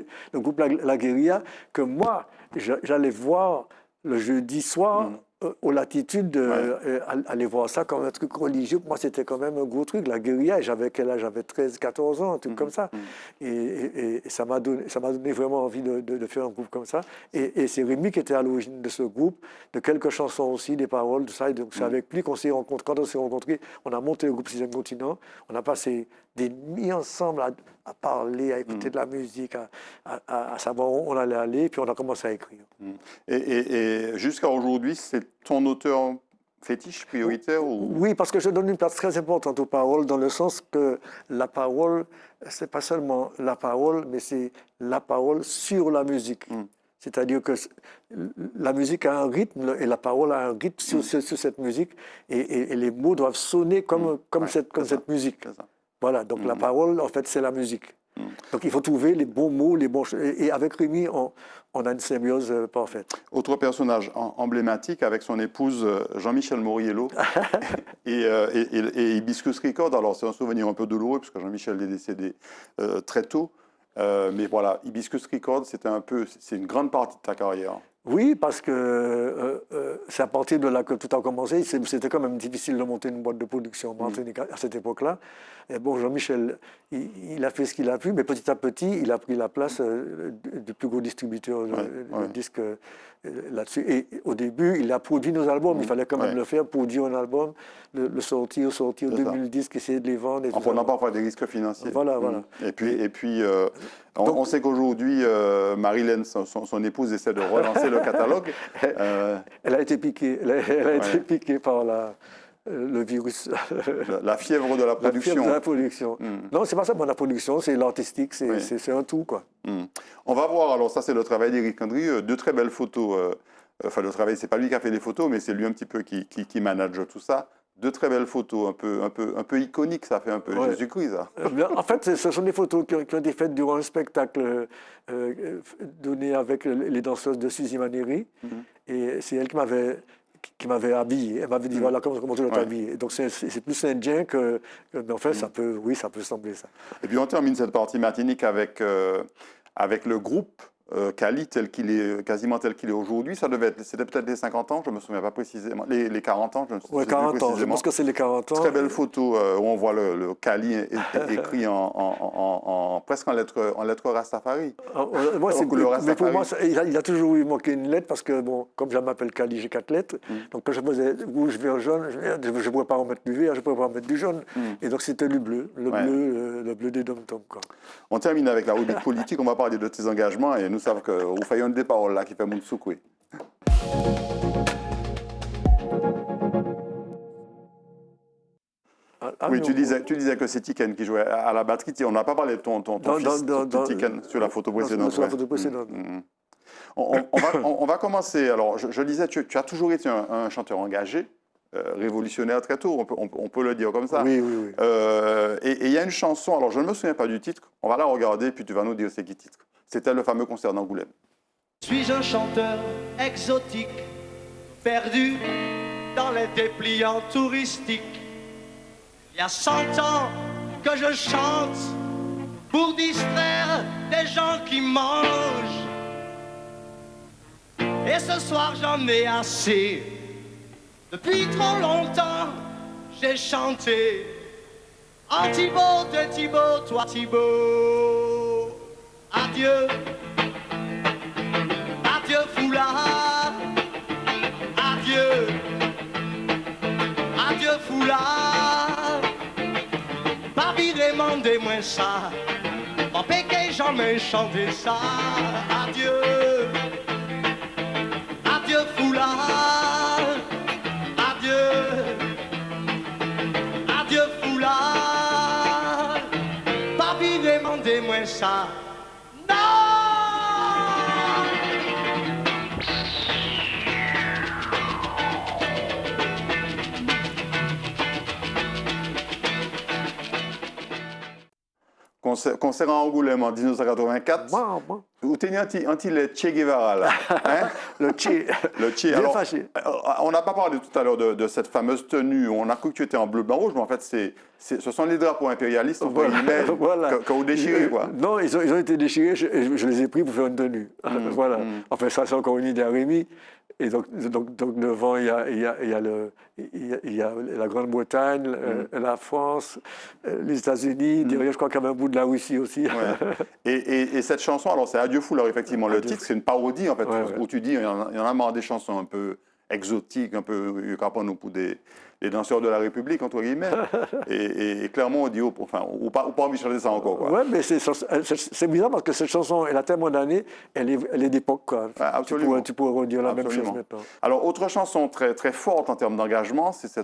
La Guérilla que moi, j'allais voir le jeudi soir aux Latitudes, aller voir ça comme un truc religieux. Pour moi, c'était quand même un gros truc. La guérilla, j'avais quel âge? J'avais 13, 14 ans, un truc comme ça. Et ça m'a donné vraiment envie de faire un groupe comme ça. Et c'est Rémi qui était à l'origine de ce groupe, de quelques chansons aussi, des paroles, tout ça. Et donc, c'est avec lui qu'on s'est rencontrés. Quand on s'est rencontrés, on a monté le groupe Sixième Continent. On a passé des nuits ensemble à parler, à écouter de la musique, à savoir où on allait aller, puis on a commencé à écrire. Et jusqu'à aujourd'hui, c'est ton auteur fétiche, prioritaire ou... Oui, parce que je donne une place très importante aux paroles, dans le sens que la parole, c'est pas seulement la parole, mais c'est la parole sur la musique. C'est-à-dire que la musique a un rythme et la parole a un rythme sur cette musique, et les mots doivent sonner comme cette musique. Voilà, donc la parole, en fait, c'est la musique. Donc il faut trouver les bons mots, les bons... Et avec Rémi, on a une symbiose parfaite. Autre personnage emblématique avec son épouse Jean-Michel Moriello et Hibiscus Records. Alors c'est un souvenir un peu douloureux parce que Jean-Michel est décédé très tôt. Mais voilà, Hibiscus Records, c'est une grande partie de ta carrière. Oui, parce que c'est à partir de là que tout a commencé. C'était quand même difficile de monter une boîte de production en Martinique à cette époque-là. Et bon, Jean-Michel, il a fait ce qu'il a pu, mais petit à petit, il a pris la place du plus gros distributeur de disques là-dessus. Et au début, il a produit nos albums. Il fallait quand même le faire, produire un album, le sortir 2010, essayer de les vendre. En prenant parfois des risques financiers. Voilà. Et puis on sait qu'aujourd'hui, Marilyn, son épouse, essaie de relancer le catalogue. Elle a été piquée. Elle a été piquée par le virus. La fièvre de la production. La fièvre de la production. Non, c'est pas ça, la production, c'est l'artistique, c'est un tout, quoi. On va voir, alors ça c'est le travail d'Éric Landry, deux très belles photos. Enfin, le travail, c'est pas lui qui a fait les photos, mais c'est lui un petit peu qui manage tout ça. Deux très belles photos, un peu iconiques, ça fait un peu Jésus-Christ, ça. En fait, ce sont des photos qui ont été faites durant un spectacle donné avec les danseuses de Suzy Maneri. Et c'est elle qui m'avait habillé. Elle m'avait dit, voilà comment tu dois t'habiller. Donc c'est plus indien que... Mais en fait, ça peut sembler ça. Et puis on termine cette partie Martinique avec le groupe Cali, quasiment tel qu'il est aujourd'hui. C'était peut-être les 50 ans, je ne me souviens pas précisément. Les 40 ans, je ne sais plus 40 ans, je pense que c'est les 40 ans. Très belle photo où on voit le Cali écrit presque en lettres Rastafari. Mais pour moi, il a toujours manqué une lettre parce que, bon, comme je m'appelle Cali, j'ai 4 lettres. Donc quand je faisais rouge, vert, jaune, je ne pouvais pas remettre du vert, je ne pouvais pas remettre du jaune. Et donc c'était le bleu, le bleu des dom-toms. On termine avec la rubrique politique, on va parler de tes engagements et nous savons que vous faites des paroles là qui fait mon soukoué. Oui, tu disais que c'est Tiken qui jouait à la batterie. On n'a pas parlé de ton fils, Tiken, sur la photo précédente. Sur la photo précédente. On va commencer. Alors, je disais, tu as toujours été un chanteur engagé, révolutionnaire très tôt, on peut le dire comme ça. Oui. Et il y a une chanson, alors je ne me souviens pas du titre, on va la regarder, puis tu vas nous dire c'est qui titre. C'était le fameux concert d'Angoulême. Suis-je un chanteur exotique, perdu dans les dépliants touristiques? Il y a 100 ans que je chante pour distraire des gens qui mangent. Et ce soir j'en ai assez. Depuis trop longtemps j'ai chanté en Thibaut de Thibaut, toi Thibaut. Adieu, adieu foulard, adieu, adieu foulard. Papi demandez-moi ça, en péqué jamais chanté ça. Adieu, adieu foulard, adieu, adieu foulard. Papi demandez-moi ça. Concert à Angoulême en 1984. Où tu es anti-le Che Guevara, là. Hein? Le Che. Alors, on n'a pas parlé tout à l'heure de cette fameuse tenue. On a cru que tu étais en bleu, blanc, rouge, mais en fait, ce sont les drapeaux impérialistes que vous déchirez, quoi. Non, ils ont été déchirés, je les ai pris pour faire une tenue. Voilà. Enfin, ça, c'est encore une idée à Rémi. Et donc devant, il y a la Grande-Bretagne, la France, les États-Unis. Derrière, je crois qu'il y avait un bout de la Russie aussi. Ouais. Et cette chanson, alors c'est Adieu Foulard, effectivement. Le titre, c'est une parodie, en fait, où tu dis, il y en a marre des chansons un peu exotiques, un peu pour les danseurs de la République, entre guillemets. et clairement, on dit, ou pas envie de chanter ça encore. Oui, mais c'est bizarre parce que cette chanson, elle a tellement d'années, elle est d'époque, quoi. Ouais, absolument. Tu pourrais redire la même chose maintenant. Alors, autre chanson très, très forte en termes d'engagement, c'est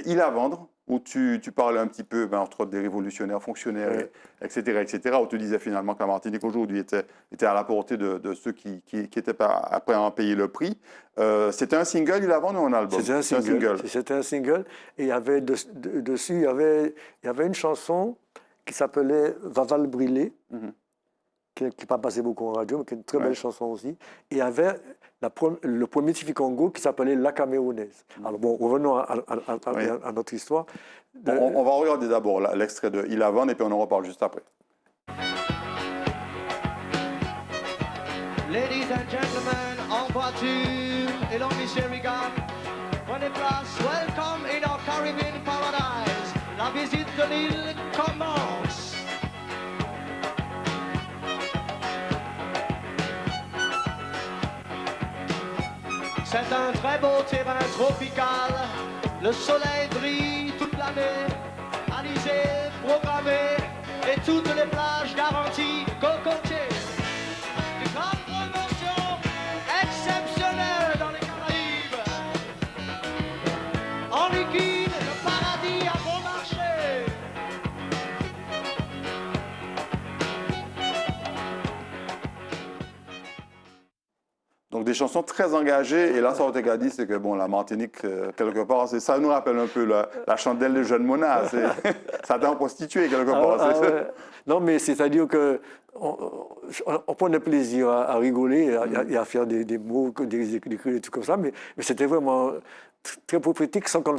Il à vendre, où tu parlais un petit peu, entre autres, des révolutionnaires, fonctionnaires, etc., où tu disais finalement que la Martinique aujourd'hui était à la portée de ceux qui étaient pas prêts à en payer le prix. C'était un single, Il à vendre, ou un album? C'était un single. Et il y avait dessus, il y avait une chanson qui s'appelait Vaval Brûlé, qui n'est pas passé beaucoup en radio, mais qui est une très belle chanson aussi. Et il y avait le premier Tifi Congo qui s'appelait La Camerounaise. Alors bon, revenons à notre histoire. On va regarder d'abord l'extrait de Il à vendre et puis on en reparle juste après. Ladies and gentlemen, en voiture et long Michigan, prenez place, welcome in our Caribbean paradise. La visite de l'île commence. C'est un très beau terrain tropical, le soleil brille toute l'année, alizé, programmé, et toutes les plages garanties, cocotiers. Des grandes promotions exceptionnelles dans les Caraïbes. En liquide, le paradis à bon marché. Donc des chansons très engagées, et là, ça a dit, c'est que bon, la Martinique, quelque part, ça nous rappelle un peu la chandelle de Jeune Mona, ça t'a prostitué quelque part. Ouais. Non, mais c'est-à-dire que on prenait plaisir à rigoler et à faire des mots, des trucs comme ça, mais c'était vraiment très prophétique sans qu'on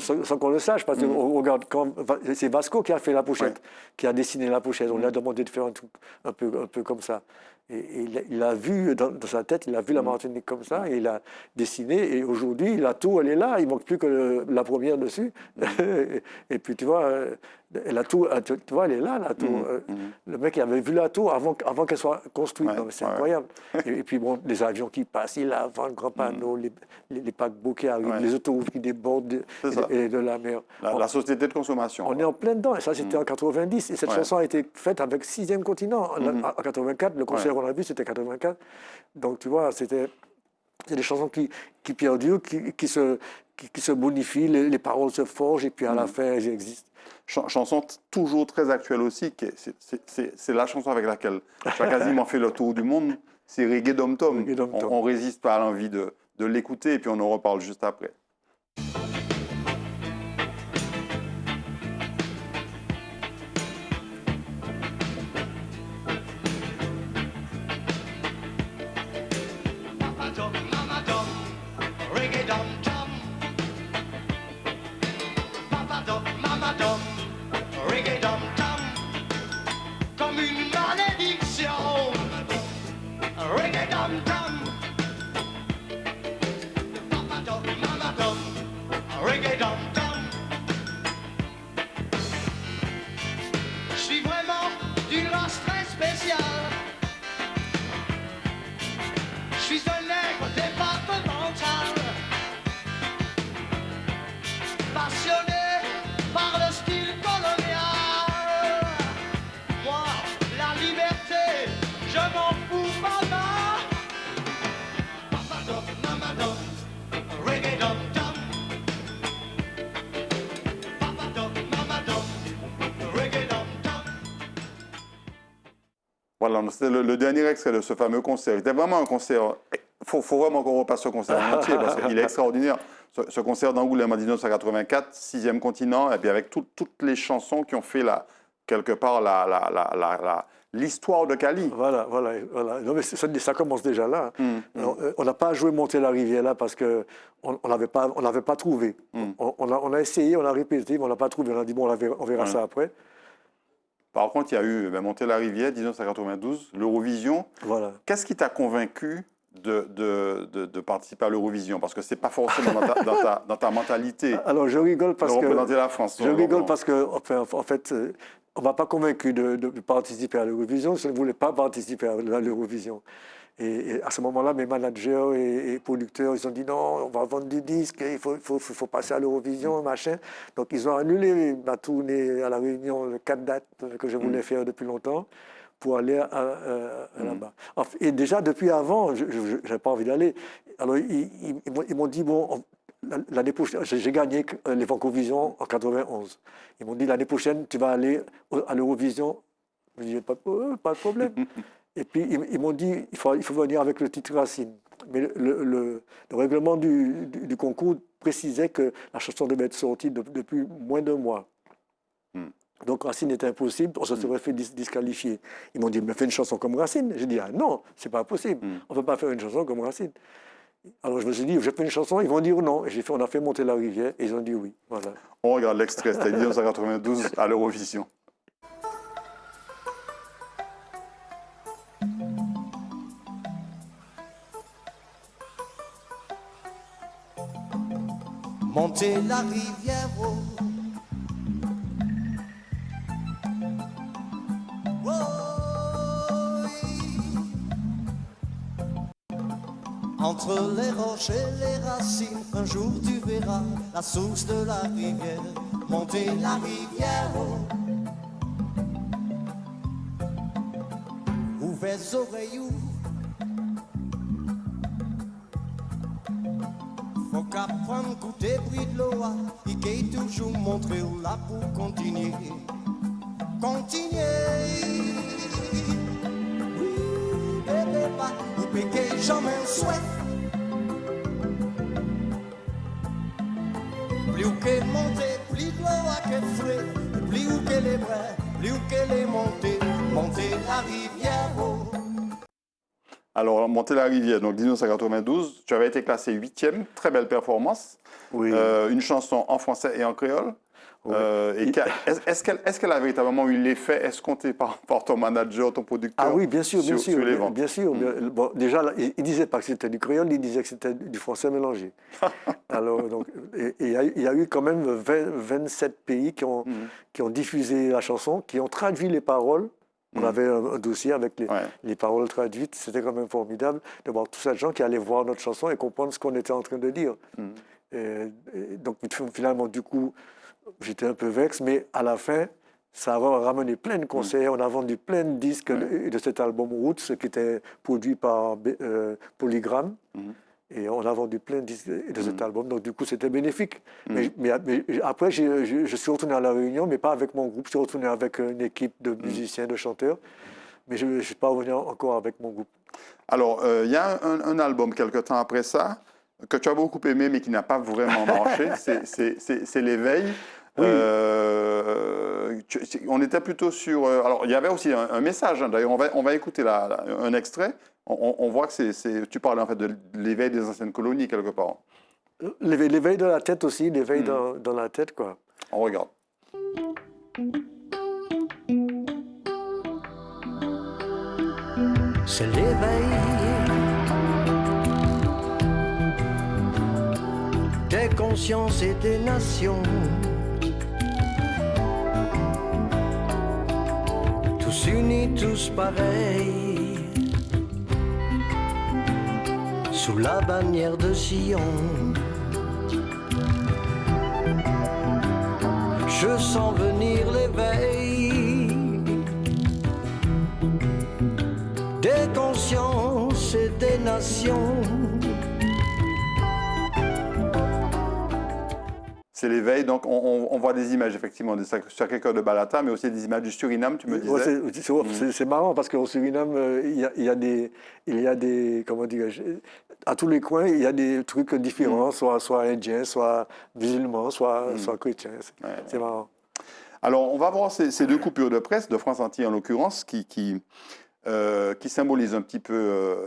le sache, parce que regarde, c'est Vasco qui a fait la pochette, qui a dessiné la pochette, on lui a demandé de faire un truc un peu comme ça. Et il a vu dans sa tête, il a vu la Martinique comme ça, et il a dessiné, et aujourd'hui, la tour, elle est là, il ne manque plus que la première dessus. Et puis, tu vois, la tour, tu vois, elle est là, la tour. Le mec, il avait vu la tour avant qu'elle soit construite, c'est incroyable. Et puis, bon, les avions qui passent, il a avant le grand panneau, les paquebots qui arrivent, les autoroutes qui débordent de la mer. La société de consommation. On est en plein dedans, et ça, c'était en 90, et cette chanson a été faite avec 6e continent. En 84, le concert qu'on a vu, c'était 84. Donc, tu vois, c'est des chansons qui perdurent, qui se bonifient, les paroles se forgent, et puis à la fin, elles existent. Chanson toujours très actuelle aussi, c'est la chanson avec laquelle j'ai quasiment fait le tour du monde, c'est Reggae Dom Tom. On ne résiste pas à l'envie de l'écouter, et puis on en reparle juste après. Comme une malédiction, reggae dum dum, papa dum, mama dum, reggae dum dum. Je suis vraiment d'une race très spéciale. Je suis un nègre départemental, passionné par le style colonial. Moi, la liberté, je m'en fous, papa. Papa dum, mama dum, reggae dum dum. Papa dum, mama dum, reggae dum dum. Voilà, c'est le dernier extrait de ce fameux concert. C'était vraiment un concert. Il faut vraiment qu'on repasse ce concert en entier parce qu'il est extraordinaire. Ce concert d'Angoulême en 1984, 6e continent, et puis avec toutes les chansons qui ont fait quelque part l'histoire de Cali. Voilà. Non, mais ça commence déjà là. On n'a pas joué Monter la rivière là parce qu'on l'avait pas trouvé. On a essayé, on a répété, mais on l'a pas trouvé. On a dit bon, on verra ça après. Par contre, il y a eu Monter la rivière, 1992, l'Eurovision. Voilà. Qu'est-ce qui t'a convaincu de participer à l'Eurovision? Parce que ce n'est pas forcément dans ta mentalité. Alors, je rigole parce de représenter la France. Je rigole parce que, en fait, on ne m'a pas convaincu de participer à l'Eurovision. Je ne voulais pas participer à l'Eurovision. Et à ce moment-là, mes managers et producteurs, ils ont dit non, on va vendre du disque, il faut passer à l'Eurovision, machin. Donc, ils ont annulé ma tournée à La Réunion, le 4 dates que je voulais faire depuis longtemps, pour aller là-bas. Et déjà, depuis avant, je n'avais pas envie d'aller. Alors, ils m'ont dit, bon, l'année prochaine, j'ai gagné les Vancovision en 91. Ils m'ont dit, l'année prochaine, tu vas aller à l'Eurovision. Je dis, pas de problème. Et puis, ils m'ont dit, il faut venir avec le titre Racine. Mais le règlement du concours précisait que la chanson devait être sortie depuis moins d'un mois. Donc Racine était impossible, on se serait fait disqualifier. Ils m'ont dit, mais fais une chanson comme Racine. J'ai dit, ah non, c'est pas possible, on ne peut pas faire une chanson comme Racine. Alors je me suis dit, je fais une chanson, ils vont dire non. Et on a fait Monter la rivière, et ils ont dit oui. Voilà. On regarde l'extrait, c'était 1992 à l'Eurovision. monter la rivière. Oh. Oh, entre les roches et les racines, un jour tu verras la source de la rivière, monter la rivière. Oh. Ouvrez les oreilles, faut qu'apprendre goûter bruit de l'eau, il est toujours montré où là pour continuer. Continuer. Oui, bébé, pas, vous péquez jamais un souhait. Plus ou qu'elle monte, plus de l'eau à qu'elle frais. Plus ou qu'elle est vraie, plus ou qu'elle est montée, monter la rivière. Oh. Alors, Monter la rivière, donc 1992, tu avais été classé 8e, très belle performance. Oui. Une chanson en français et en créole. Oui. Est-ce qu'elle a véritablement eu l'effet escompté par ton manager, ton producteur? Ah oui, bien sûr, bien sûr. Sur les ventes. Bien sûr. Bon, déjà, là, il ne disait pas que c'était du créole, il disait que c'était du français mélangé. Alors, donc, il y a eu quand même 27 pays qui ont diffusé la chanson, qui ont traduit les paroles. On avait un dossier avec les paroles traduites. C'était quand même formidable de voir tous ces gens qui allaient voir notre chanson et comprendre ce qu'on était en train de dire. Et donc, finalement, du coup, j'étais un peu vexe, mais à la fin, ça a ramené plein de concerts. On a vendu plein de disques de cet album Roots, qui était produit par Polygram. Et on a vendu plein de disques de cet album. Donc, du coup, c'était bénéfique. Mais après, je suis retourné à La Réunion, mais pas avec mon groupe. Je suis retourné avec une équipe de musiciens, de chanteurs. Mais je ne suis pas revenu encore avec mon groupe. Alors, il y a un album, quelque temps après ça, que tu as beaucoup aimé, mais qui n'a pas vraiment marché. C'est L'Éveil. Oui. On était plutôt sur... alors, il y avait aussi un message. Hein. D'ailleurs, on va écouter un extrait. On voit que tu parles en fait de l'éveil des anciennes colonies, quelque part. L'éveil de la tête aussi, l'éveil dans la tête, quoi. On regarde. C'est l'éveil des consciences et des nations. Tous unis, tous pareils, sous la bannière de Sion. Je sens venir l'éveil des consciences et des nations. C'est l'éveil, donc on voit des images effectivement de Sacré-Cœur de Balata, mais aussi des images du Suriname, tu me disais. C'est marrant parce qu'au Suriname, il y a des, comment dirais-je, à tous les coins, il y a des trucs différents, soit indiens, soit musulmans, soit chrétiens. C'est marrant. Alors, on va voir ces deux coupures de presse, de France Antilles en l'occurrence, qui symbolisent un petit peu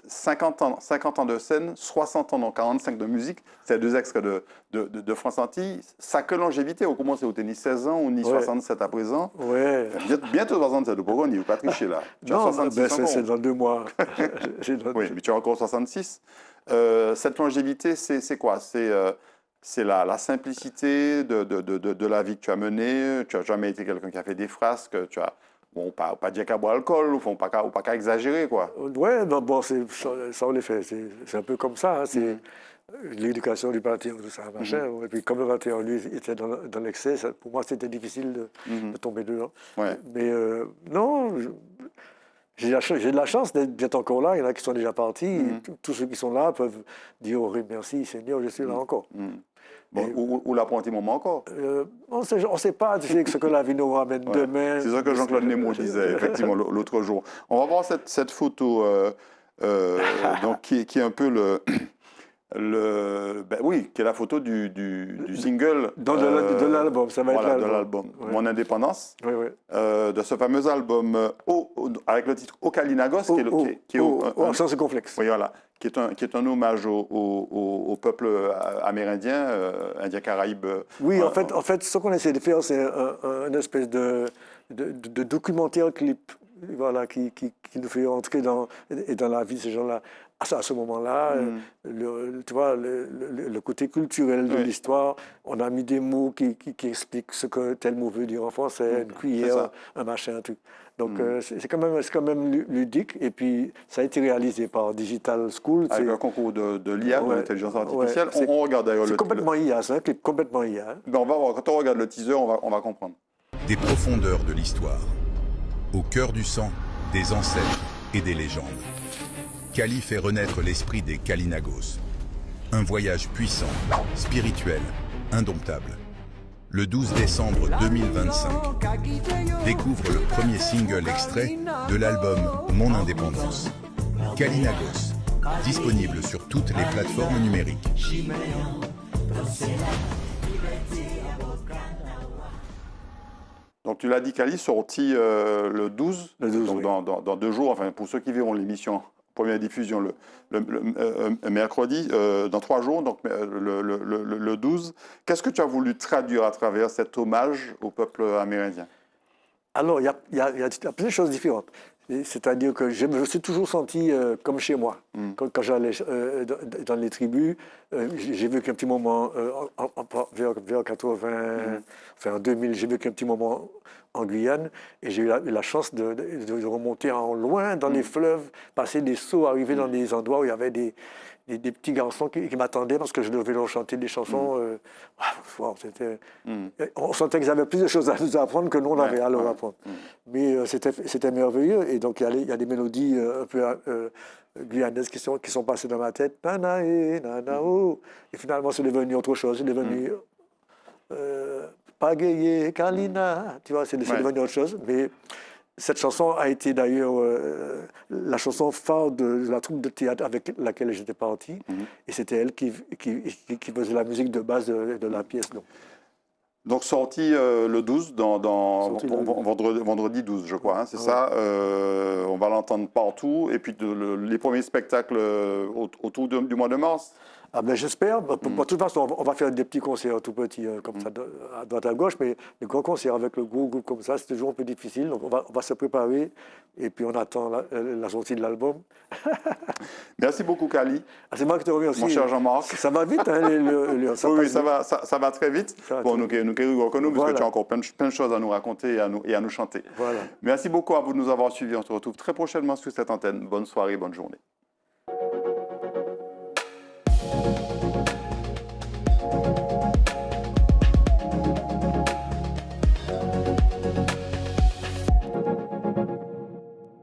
50 ans de scène, 60 ans, donc 45 de musique. C'est deux extraits de France Antilles. Sacrée longévité, on commence au tennis 16 ans, on y 67 à présent. Ouais. Bientôt 67, pour on n'y pas tricher là. Tu as 66 c'est dans 2 mois. Oui, mais tu as encore 66. Cette longévité, c'est quoi? C'est la simplicité de la vie que tu as menée. Tu n'as jamais été quelqu'un qui a fait des frasques. Tu as... Bon, pas dire qu'à boire l'alcool, ou pas qu'à exagérer, quoi. Ouais, bon, ça on les fait. C'est un peu comme ça. Hein, c'est l'éducation du 21, tout ça, machin. Et puis comme le 21, lui, était dans l'excès, pour moi, c'était difficile de tomber dedans. Ouais. Mais non, j'ai de la chance d'être encore là. Il y en a qui sont déjà partis. Tous ceux qui sont là peuvent dire oh, merci Seigneur, je suis là encore. Bon, ou l'apprenti moment encore. On ne sait pas ce que la vie nous ramène demain. C'est ça que Jean-Claude Nemo disait effectivement l'autre jour. On va voir cette photo donc, qui est un peu qui est la photo du single. De l'album, ça va être l'album. De l'album, Mon Indépendance, oui. de ce fameux album avec le titre Okalinagos, qui est sans ce complexe. Oui, voilà, qui est un hommage au peuple amérindien, Indien Caraïbe. Oui, en fait, ce qu'on essaie de faire, c'est une espèce de documentaire clip voilà, qui nous fait entrer dans la vie de ces gens-là. À ce moment-là, tu vois, le côté culturel de l'histoire, on a mis des mots qui expliquent ce que tel mot veut dire en français, une cuillère, un machin, un truc. Donc c'est quand même ludique, et puis ça a été réalisé par Digital School. Avec un concours de l'IA, de l'intelligence artificielle. Ouais, on regarde d'ailleurs c'est complètement IA, c'est un clip complètement IA. Ben on va voir, quand on regarde le teaser, on va comprendre. Des profondeurs de l'histoire, au cœur du sang, des ancêtres et des légendes. Kali fait renaître l'esprit des Kalinagos. Un voyage puissant, spirituel, indomptable. Le 12 décembre 2025, découvre le premier single extrait de l'album Mon Indépendance. Kalinagos, disponible sur toutes les plateformes numériques. Donc tu l'as dit, Kali, sorti le 12, donc oui. dans 2 jours, enfin pour ceux qui verront l'émission, première diffusion le mercredi, dans 3 jours, donc le 12. Qu'est-ce que tu as voulu traduire à travers cet hommage au peuple amérindien? Alors, il y a plusieurs choses différentes. C'est-à-dire que je me suis toujours senti comme chez moi. Quand j'allais dans les tribus, j'ai vécu un petit moment vers 80, enfin en 2000, j'ai vécu un petit moment en Guyane, et j'ai eu la chance de remonter en loin dans les fleuves, passer des sauts, arriver dans des endroits où il y avait des petits garçons qui m'attendaient parce que je devais leur chanter des chansons. On sentait qu'ils avaient plus de choses à nous apprendre que nous, on avait à leur apprendre. Mais c'était merveilleux. Et donc, il y a des mélodies un peu guyanaises qui sont passées dans ma tête. Nanae, nanao. Et finalement, c'est devenu autre chose. C'est devenu Pagaye, Kalina. Tu vois, c'est devenu autre chose. Mais cette chanson a été d'ailleurs la chanson phare de la troupe de théâtre avec laquelle j'étais parti. Et c'était elle qui faisait la musique de base de la pièce. Donc sorti le 12, vendredi 12, je crois, hein, c'est ça. On va l'entendre partout. Et puis les premiers spectacles autour du mois de mars. Ah ben j'espère. De toute façon, on va faire des petits concerts tout petits, comme ça, à droite à gauche, mais les grands concerts avec le gros groupe comme ça, c'est toujours un peu difficile. Donc on va se préparer, et puis on attend la sortie de l'album. Merci beaucoup, Kali. Ah, c'est moi qui te remercie. Mon cher Jean-Marc. Ça va vite, hein, oui, ça va très vite. Bon, nous reconnaissons, parce que tu as encore plein de choses à nous raconter et à nous chanter. Voilà. Merci beaucoup à vous de nous avoir suivis. On se retrouve très prochainement sur cette antenne. Bonne soirée, bonne journée.